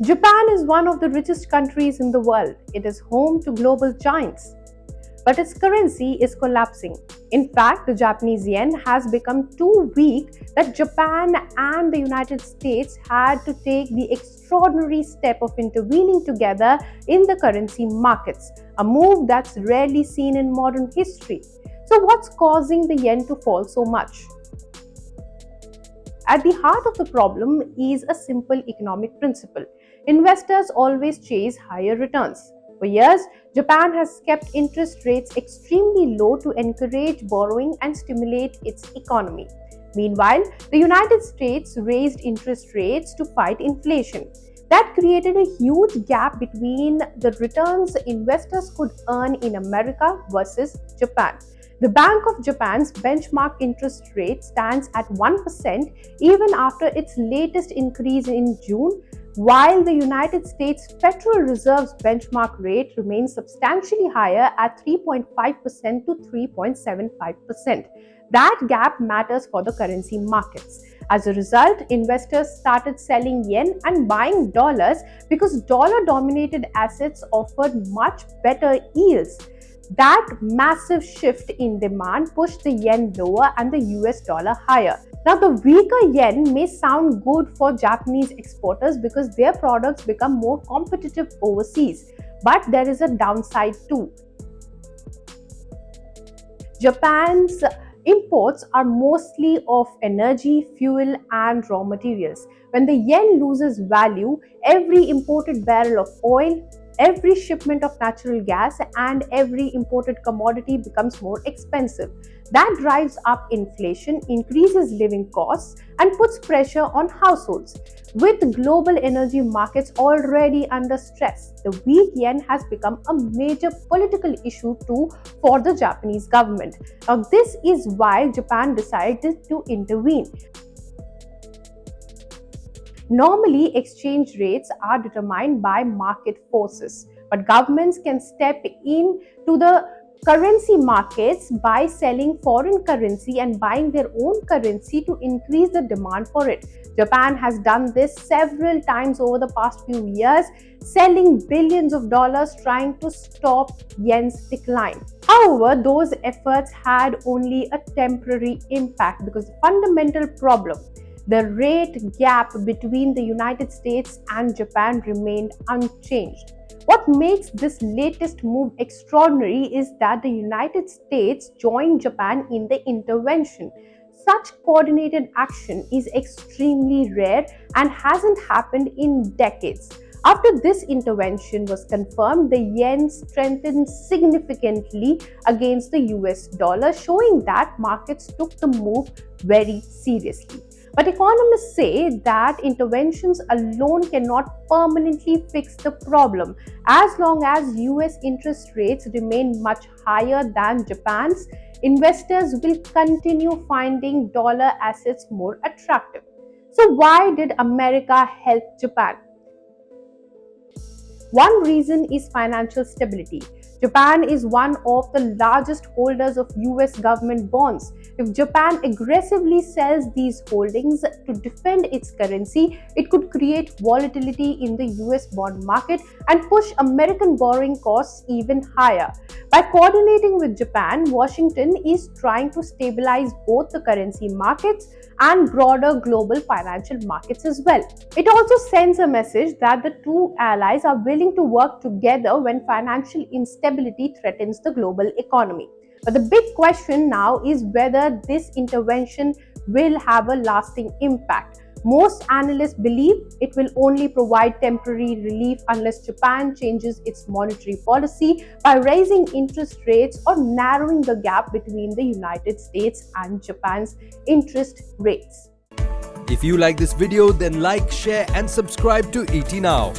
Japan is one of the richest countries in the world. It is home to global giants, but its currency is collapsing. In fact, the Japanese yen has become too weak that Japan and the United States had to take the extraordinary step of intervening together in the currency markets, a move that's rarely seen in modern history. So, what's causing the yen to fall so much? At the heart of the problem is a simple economic principle. Investors always chase higher returns. For years, Japan has kept interest rates extremely low to encourage borrowing and stimulate its economy. Meanwhile, the United States raised interest rates to fight inflation. That created a huge gap between the returns investors could earn in America versus Japan. The Bank of Japan's benchmark interest rate stands at 1% even after its latest increase in June, while the United States Federal Reserve's benchmark rate remains substantially higher at 3.5% to 3.75%. That gap matters for the currency markets. As a result, investors started selling yen and buying dollars because dollar dominated assets offered much better yields. That massive shift in demand pushed the yen lower and the US dollar higher. Now, the weaker yen may sound good for Japanese exporters because their products become more competitive overseas, but there is a downside too. Japan's imports are mostly of energy, fuel, and raw materials. When the yen loses value, every imported barrel of oil, every shipment of natural gas, and every imported commodity becomes more expensive. That drives up inflation, increases living costs, and puts pressure on households. With global energy markets already under stress, the weak yen has become a major political issue too for the Japanese government. Now, this is why Japan decided to intervene. Normally, exchange rates are determined by market forces, but governments can step in to the currency markets by selling foreign currency and buying their own currency to increase the demand for it. Japan has done this several times over the past few years, selling billions of dollars trying to stop yen's decline. However, those efforts had only a temporary impact because the fundamental problem, the rate gap between the United States and Japan, remained unchanged. What makes this latest move extraordinary is that the United States joined Japan in the intervention. Such coordinated action is extremely rare and hasn't happened in decades. After this intervention was confirmed, the yen strengthened significantly against the US dollar, showing that markets took the move very seriously. But economists say that interventions alone cannot permanently fix the problem. As long as US interest rates remain much higher than Japan's, investors will continue finding dollar assets more attractive. So, why did America help Japan? One reason is financial stability. Japan is one of the largest holders of US government bonds. If Japan aggressively sells these holdings to defend its currency, it could create volatility in the US bond market and push American borrowing costs even higher. By coordinating with Japan, Washington is trying to stabilize both the currency markets and broader global financial markets as well. It also sends a message that the two allies are willing to work together when financial instability threatens the global economy. But the big question now is whether this intervention will have a lasting impact. Most analysts believe it will only provide temporary relief unless Japan changes its monetary policy by raising interest rates or narrowing the gap between the United States and Japan's interest rates. If you like this video, then like, share and subscribe to ET Now.